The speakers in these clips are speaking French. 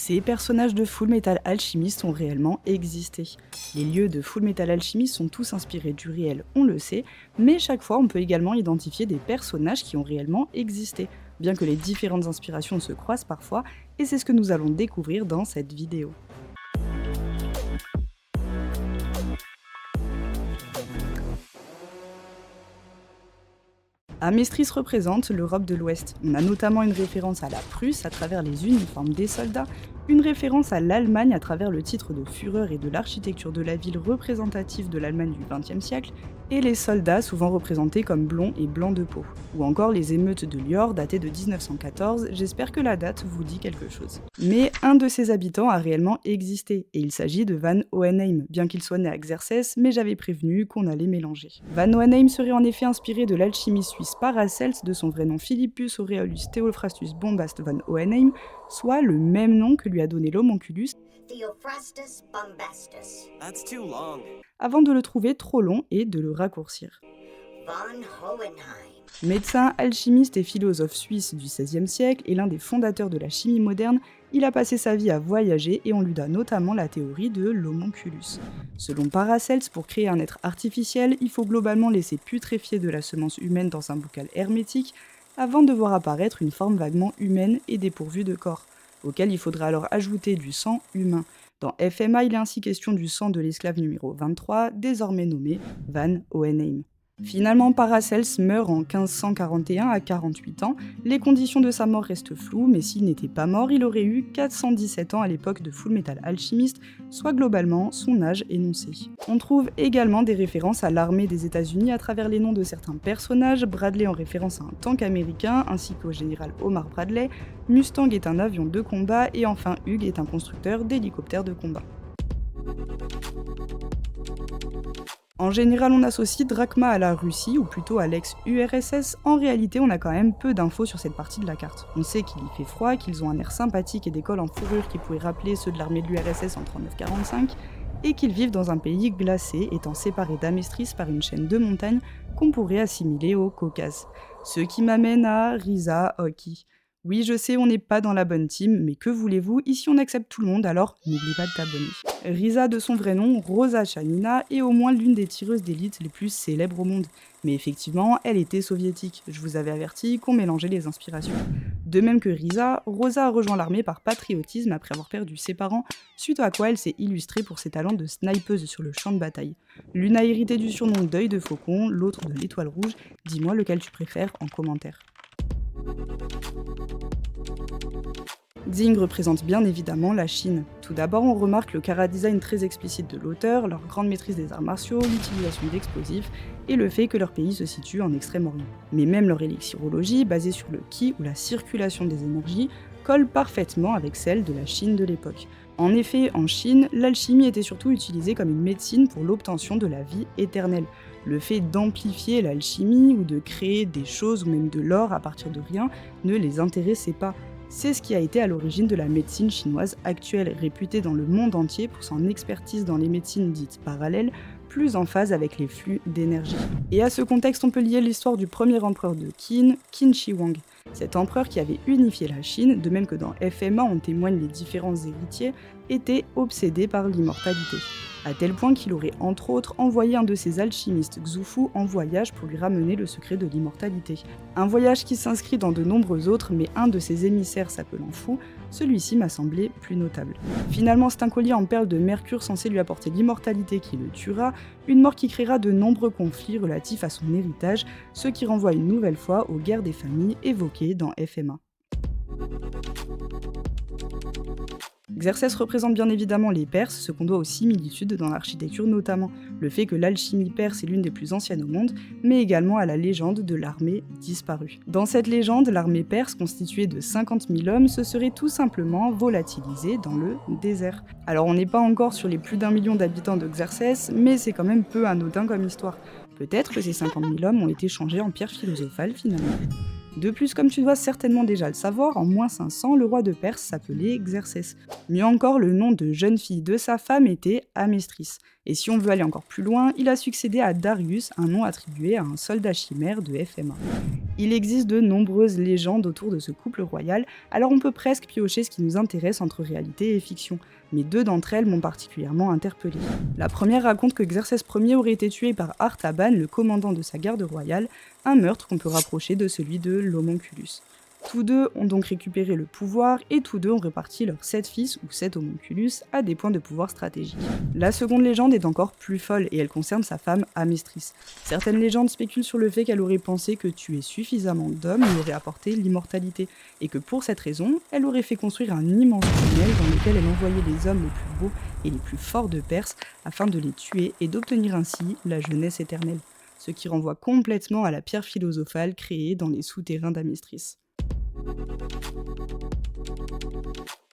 Ces personnages de Fullmetal Alchemist ont réellement existé. Les lieux de Fullmetal Alchemist sont tous inspirés du réel, on le sait, mais chaque fois on peut également identifier des personnages qui ont réellement existé, bien que les différentes inspirations se croisent parfois, et c'est ce que nous allons découvrir dans cette vidéo. Amestris représente l'Europe de l'Ouest. On a notamment une référence à la Prusse à travers les uniformes des soldats, une référence à l'Allemagne à travers le titre de Führer et de l'architecture de la ville représentative de l'Allemagne du XXe siècle, et les soldats souvent représentés comme blonds et blancs de peau. Ou encore les émeutes de Lior datées de 1914, j'espère que la date vous dit quelque chose. Mais un de ses habitants a réellement existé, et il s'agit de Van Hohenheim, bien qu'il soit né à Xerxès, mais j'avais prévenu qu'on allait mélanger. Van Hohenheim serait en effet inspiré de l'alchimiste suisse Paracels de son vrai nom Philippus Aureolus Theophrastus Bombast Van Hohenheim, soit le même nom que lui a donné l'homonculus, Theophrastus bombastus. That's too long. avant de le trouver trop long et de le raccourcir. Von Hohenheim. Médecin, alchimiste et philosophe suisse du XVIe siècle et l'un des fondateurs de la chimie moderne, il a passé sa vie à voyager et on lui donne notamment la théorie de l'homonculus. Selon Paracels, pour créer un être artificiel, il faut globalement laisser putréfier de la semence humaine dans un bocal hermétique avant de voir apparaître une forme vaguement humaine et dépourvue de corps, auquel il faudra alors ajouter du sang humain. Dans FMA, il est ainsi question du sang de l'esclave numéro 23, désormais nommé Van Hohenheim. Finalement, Paracels meurt en 1541 à 48 ans. Les conditions de sa mort restent floues, mais s'il n'était pas mort, il aurait eu 417 ans à l'époque de Fullmetal Alchemist, soit globalement son âge énoncé. On trouve également des références à l'armée des États-Unis à travers les noms de certains personnages, Bradley en référence à un tank américain, ainsi qu'au général Omar Bradley, Mustang est un avion de combat, et enfin Hugh est un constructeur d'hélicoptères de combat. En général, on associe Drachma à la Russie, ou plutôt à l'ex-URSS. En réalité, on a quand même peu d'infos sur cette partie de la carte. On sait qu'il y fait froid, qu'ils ont un air sympathique et des cols en fourrure qui pourraient rappeler ceux de l'armée de l'URSS en 39-45, et qu'ils vivent dans un pays glacé, étant séparés d'Amestris par une chaîne de montagnes qu'on pourrait assimiler au Caucase. Ce qui m'amène à Risa Hoki. Oui, je sais, on n'est pas dans la bonne team, mais que voulez-vous, ici on accepte tout le monde, alors n'oublie pas de t'abonner. Risa, de son vrai nom, Rosa Chanina, est au moins l'une des tireuses d'élite les plus célèbres au monde. Mais effectivement, elle était soviétique, je vous avais averti qu'on mélangeait les inspirations. De même que Risa, Rosa a rejoint l'armée par patriotisme après avoir perdu ses parents, suite à quoi elle s'est illustrée pour ses talents de snipeuse sur le champ de bataille. L'une a hérité du surnom d'œil de faucon, l'autre de l'étoile rouge, dis-moi lequel tu préfères en commentaire. Xing représente bien évidemment la Chine. Tout d'abord, on remarque le chara-design très explicite de l'auteur, leur grande maîtrise des arts martiaux, l'utilisation d'explosifs et le fait que leur pays se situe en Extrême-Orient. Mais même leur élixirologie, basée sur le qi ou la circulation des énergies, colle parfaitement avec celle de la Chine de l'époque. En effet, en Chine, l'alchimie était surtout utilisée comme une médecine pour l'obtention de la vie éternelle. Le fait d'amplifier l'alchimie ou de créer des choses ou même de l'or à partir de rien ne les intéressait pas. C'est ce qui a été à l'origine de la médecine chinoise actuelle, réputée dans le monde entier pour son expertise dans les médecines dites parallèles, plus en phase avec les flux d'énergie. Et à ce contexte, on peut lier l'histoire du premier empereur de Qin, Qin Shi Huang. Cet empereur qui avait unifié la Chine, de même que dans FMA on témoigne les différents héritiers, était obsédé par l'immortalité. À tel point qu'il aurait entre autres envoyé un de ses alchimistes, Xu Fu, en voyage pour lui ramener le secret de l'immortalité. Un voyage qui s'inscrit dans de nombreux autres, mais un de ses émissaires s'appelant Fu, celui-ci m'a semblé plus notable. Finalement, c'est un collier en perles de mercure censé lui apporter l'immortalité qui le tuera, une mort qui créera de nombreux conflits relatifs à son héritage, ce qui renvoie une nouvelle fois aux guerres des familles évoquées dans FMA. Xerxès représente bien évidemment les Perses, ce qu'on doit aux similitudes dans l'architecture notamment, le fait que l'alchimie perse est l'une des plus anciennes au monde, mais également à la légende de l'armée disparue. Dans cette légende, l'armée perse, constituée de 50 000 hommes, se serait tout simplement volatilisée dans le désert. Alors on n'est pas encore sur les plus d'1 million d'habitants de Xerxès, mais c'est quand même peu anodin comme histoire. Peut-être que ces 50 000 hommes ont été changés en pierre philosophale finalement. De plus, comme tu dois certainement déjà le savoir, en moins 500, le roi de Perse s'appelait Xerxès. Mieux encore, le nom de jeune fille de sa femme était Amestris. Et si on veut aller encore plus loin, il a succédé à Darius, un nom attribué à un soldat chimère de FMA. Il existe de nombreuses légendes autour de ce couple royal, alors on peut presque piocher ce qui nous intéresse entre réalité et fiction, mais 2 d'entre elles m'ont particulièrement interpellée. La première raconte que Xerxès Ier aurait été tué par Artaban, le commandant de sa garde royale, un meurtre qu'on peut rapprocher de celui de l'Homonculus. Tous deux ont donc récupéré le pouvoir et tous deux ont réparti leurs 7 fils ou 7 homunculus à des points de pouvoir stratégiques. La seconde légende est encore plus folle et elle concerne sa femme Amestris. Certaines légendes spéculent sur le fait qu'elle aurait pensé que tuer suffisamment d'hommes lui aurait apporté l'immortalité et que pour cette raison, elle aurait fait construire un immense tunnel dans lequel elle envoyait les hommes les plus beaux et les plus forts de Perse afin de les tuer et d'obtenir ainsi la jeunesse éternelle. Ce qui renvoie complètement à la pierre philosophale créée dans les souterrains d'Amestris.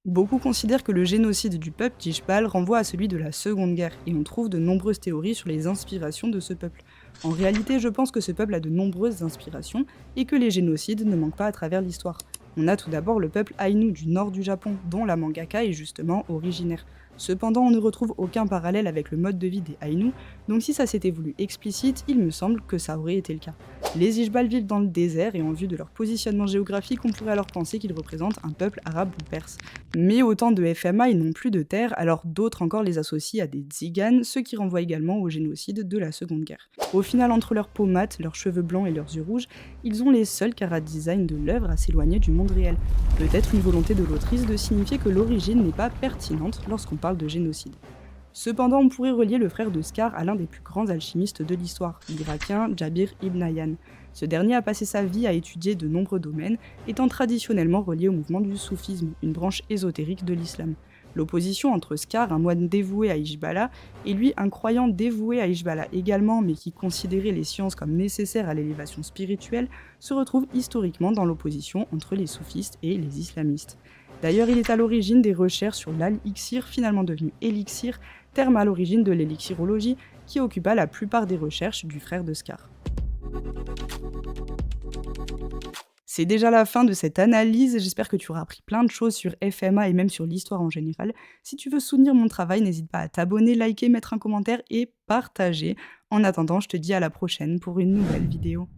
Beaucoup considèrent que le génocide du peuple d'Ishbal renvoie à celui de la Seconde Guerre, et on trouve de nombreuses théories sur les inspirations de ce peuple. En réalité, je pense que ce peuple a de nombreuses inspirations, et que les génocides ne manquent pas à travers l'histoire. On a tout d'abord le peuple Ainu du nord du Japon, dont la mangaka est justement originaire. Cependant, on ne retrouve aucun parallèle avec le mode de vie des Ainu, donc si ça s'était voulu explicite, il me semble que ça aurait été le cas. Les Ishbal vivent dans le désert et en vue de leur positionnement géographique, on pourrait alors penser qu'ils représentent un peuple arabe ou perse. Mais au temps de FMA, ils n'ont plus de terre, alors d'autres encore les associent à des tziganes, ce qui renvoie également au génocide de la Seconde Guerre. Au final, entre leurs peaux mates, leurs cheveux blancs et leurs yeux rouges, ils ont les seuls chara-design de l'œuvre à s'éloigner du monde réel. Peut-être une volonté de l'autrice de signifier que l'origine n'est pas pertinente lorsqu'on parle de génocide. Cependant, on pourrait relier le frère de Scar à l'un des plus grands alchimistes de l'histoire, l'Irakien Jabir ibn Hayyan. Ce dernier a passé sa vie à étudier de nombreux domaines, étant traditionnellement relié au mouvement du soufisme, une branche ésotérique de l'islam. L'opposition entre Scar, un moine dévoué à Ishbala, et lui, un croyant dévoué à Ishbala également, mais qui considérait les sciences comme nécessaires à l'élévation spirituelle, se retrouve historiquement dans l'opposition entre les soufistes et les islamistes. D'ailleurs, il est à l'origine des recherches sur l'al-iksir, finalement devenu élixir, terme à l'origine de l'élixirologie, qui occupa la plupart des recherches du frère de Scar. C'est déjà la fin de cette analyse, j'espère que tu auras appris plein de choses sur FMA et même sur l'histoire en général. Si tu veux soutenir mon travail, n'hésite pas à t'abonner, liker, mettre un commentaire et partager. En attendant, je te dis à la prochaine pour une nouvelle vidéo.